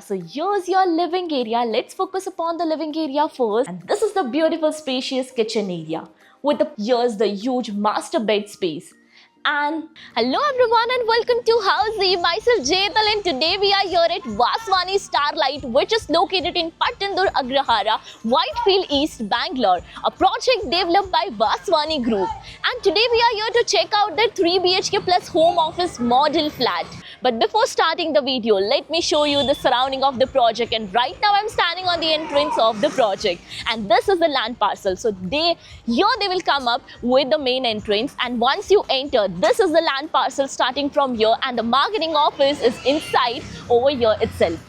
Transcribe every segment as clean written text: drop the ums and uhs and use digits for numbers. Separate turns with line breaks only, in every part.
So here's your living area. Let's focus upon the living area first. And this is the beautiful spacious kitchen area with here's the huge master bed space. And hello everyone and welcome to Housey. Myself Jetal and today we are here at Vaswani Starlight, which is located in Pattandur Agrahara, Whitefield East, Bangalore, a project developed by Vaswani Group. And today we are here to check out the 3 BHK plus home office model flat. But before starting the video, let me show you the surrounding of the project. And right now I'm standing on the entrance of the project. And this is the land parcel. So here they will come up with the main entrance. And once you enter, this is the land parcel starting from here. And the marketing office is inside over here itself.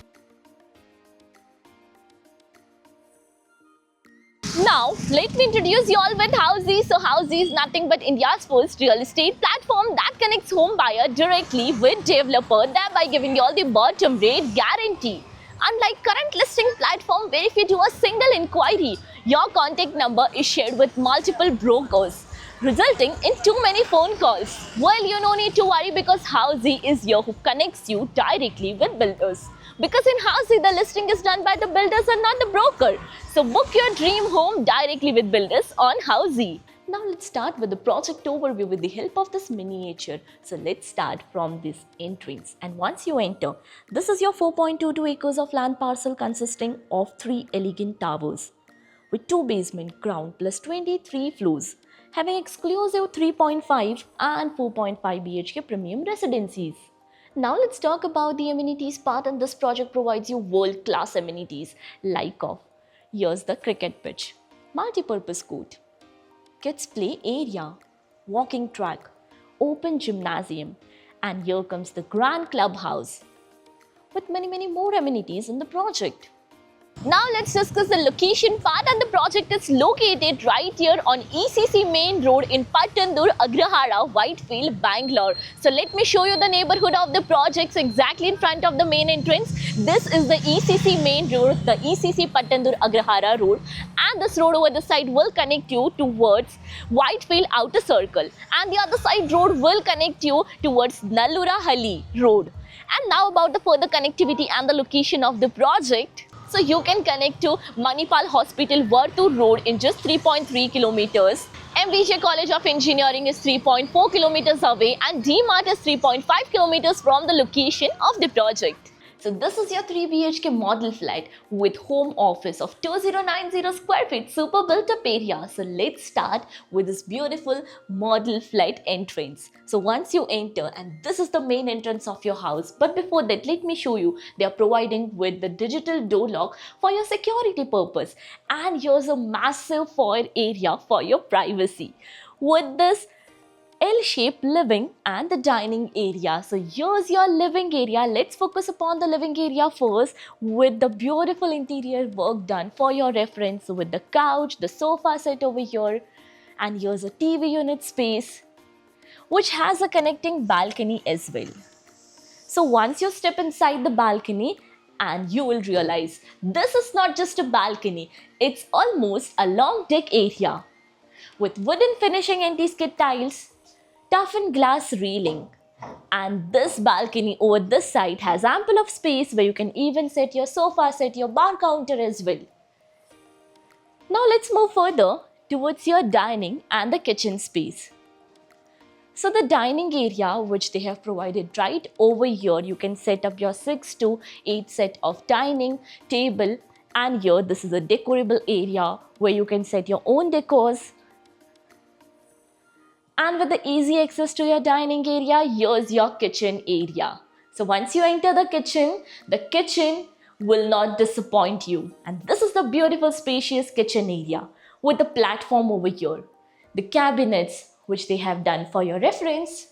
Now, let me introduce you all with Housey. So, Housey is nothing but India's first real estate platform that connects home buyer directly with developer, thereby giving you all the bottom rate guarantee. Unlike current listing platform where if you do a single inquiry, your contact number is shared with multiple brokers, resulting in too many phone calls. Well, you no need to worry because Housey is here who connects you directly with builders. Because in Housey, the listing is done by the builders and not the broker. So book your dream home directly with builders on Housey. Now let's start with the project overview with the help of this miniature. So let's start from this entrance. And once you enter, this is your 4.22 acres of land parcel consisting of 3 elegant towers with 2 basement, ground plus 23 floors, having exclusive 3.5 and 4.5 BHK premium residencies. Now let's talk about the amenities part, and this project provides you world-class amenities like here's the cricket pitch, multi-purpose court, kids play area, walking track, open gymnasium, and here comes the grand clubhouse with many more amenities in the project. Now let's discuss the location part, and the project is located right here on ECC main road in Pattandur Agrahara, Whitefield, Bangalore. So let me show you the neighborhood of the projects exactly in front of the main entrance. This is the ECC main road, the ECC Pattandur Agrahara road, and this road over the side will connect you towards Whitefield outer circle, and the other side road will connect you towards Nallura Halli road. And now about the further connectivity and the location of the project. So you can connect to Manipal Hospital Vartur Road in just 3.3 kilometers. MBJ College of Engineering is 3.4 kilometers away, and DMart is 3.5 kilometers from the location of the project. So this is your 3 BHK model flat with home office of 2090 square feet, super built up area. So let's start with this beautiful model flat entrance. So once you enter, and this is the main entrance of your house, but before that let me show you, they are providing with the digital door lock for your security purpose, and here's a massive foyer area for your privacy with this L-shaped living and the dining area. So here's your living area. Let's focus upon the living area first with the beautiful interior work done for your reference. So with the couch, the sofa set over here, and here's a TV unit space which has a connecting balcony as well. So once you step inside the balcony, and you will realize this is not just a balcony, it's almost a long deck area with wooden finishing anti-skid tiles, toughened glass railing, and this balcony over this side has ample of space where you can even set your sofa, set your bar counter as well. Now let's move further towards your dining and the kitchen space. So the dining area which they have provided right over here, you can set up your 6 to 8 set of dining table, and here this is a decorable area where you can set your own decors. And with the easy access to your dining area, here's your kitchen area. So once you enter the kitchen will not disappoint you. And this is the beautiful spacious kitchen area with the platform over here, the cabinets which they have done for your reference.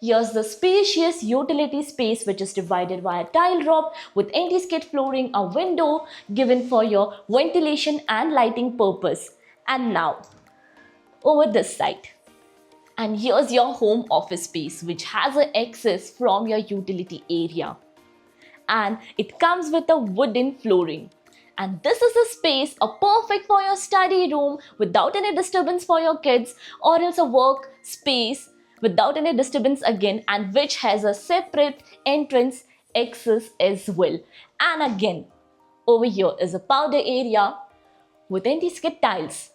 Here's the spacious utility space which is divided by a tile drop with anti-skid flooring, a window given for your ventilation and lighting purpose. And now, over this side. And here's your home office space which has an access from your utility area. And it comes with a wooden flooring. And this is a space perfect for your study room without any disturbance for your kids, or else a work space without any disturbance again, and which has a separate entrance access as well. And again, over here is a powder area with anti-skid tiles.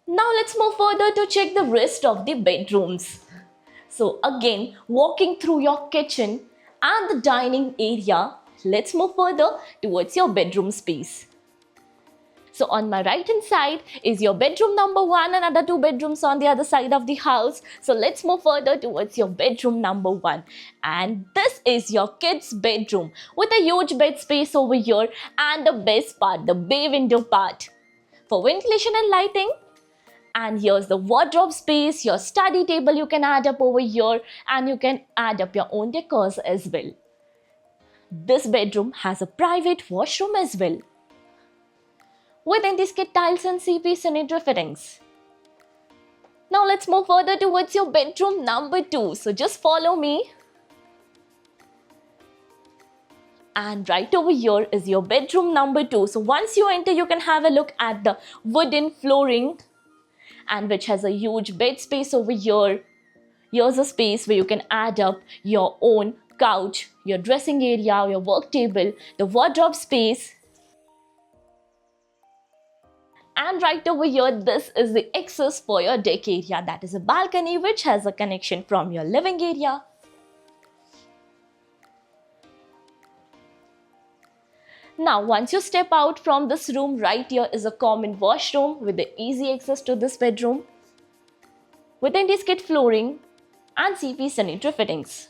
Now let's move further to check the rest of the bedrooms. So again, walking through your kitchen and the dining area, let's move further towards your bedroom space. So on my right hand side is your bedroom number 1 and other 2 bedrooms on the other side of the house. So let's move further towards your bedroom number 1. And this is your kids' bedroom with a huge bed space over here, and the best part, the bay window part for ventilation and lighting. And here's the wardrobe space, your study table you can add up over here, and you can add up your own decors as well. This bedroom has a private washroom as well, with anti-skid tiles and CP sanitary fittings. Now let's move further towards your bedroom number 2. So just follow me. And right over here is your bedroom number 2. So once you enter, you can have a look at the wooden flooring, and which has a huge bed space over here. Here's a space where you can add up your own couch, your dressing area, your work table, the wardrobe space. And right over here, this is the access for your deck area. That is a balcony which has a connection from your living area. Now, once you step out from this room, right here is a common washroom with the easy access to this bedroom, with anti-skid flooring and CP sanitary fittings.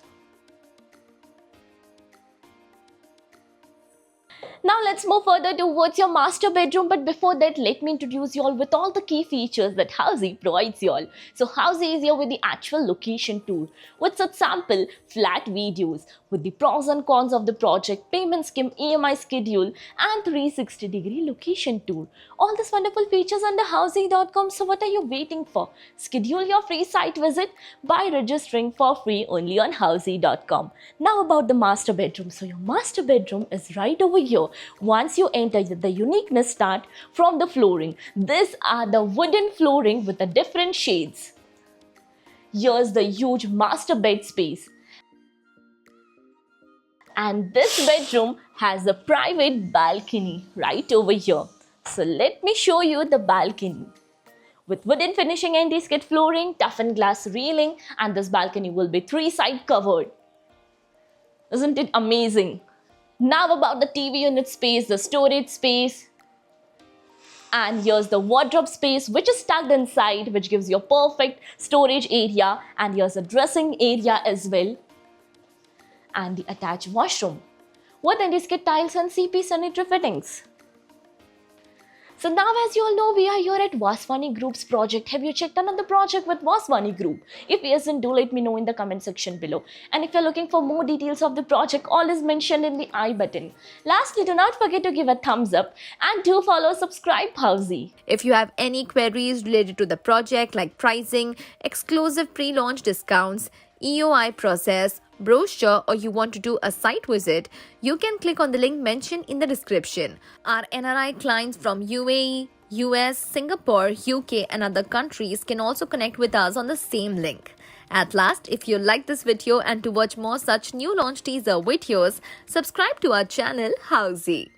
Now let's move further towards your master bedroom, but before that, let me introduce you all with all the key features that Housey provides you all. So Housey is here with the actual location tour, with such sample flat videos with the pros and cons of the project, payment scheme, EMI schedule, and 360-degree location tour. All these wonderful features under Housey.com. So what are you waiting for? Schedule your free site visit by registering for free only on Housey.com. Now about the master bedroom. So your master bedroom is right over here. Once you enter, the uniqueness start from the flooring. These are the wooden flooring with the different shades. Here's the huge master bed space. And this bedroom has a private balcony right over here. So let me show you the balcony. With wooden finishing, anti-skid flooring, toughened glass railing, and this balcony will be 3-side covered. Isn't it amazing? Now about the TV unit space, the storage space. And here's the wardrobe space which is tucked inside, which gives you a perfect storage area. And here's a dressing area as well. And the attached washroom with anti-skid tiles and CP sanitary fittings. So now, as you all know, we are here at Vaswani Group's project. Have you checked another project with Vaswani Group? If yes, then do let me know in the comment section below. And if you're looking for more details of the project, all is mentioned in the I button. Lastly, do not forget to give a thumbs up and do follow subscribe Housey.
If you have any queries related to the project like pricing, exclusive pre-launch discounts, EOI process, brochure, or you want to do a site visit, you can click on the link mentioned in the description. Our NRI clients from UAE, US, Singapore, UK and other countries can also connect with us on the same link. At last, if you like this video and to watch more such new launch teaser videos, subscribe to our channel Housey.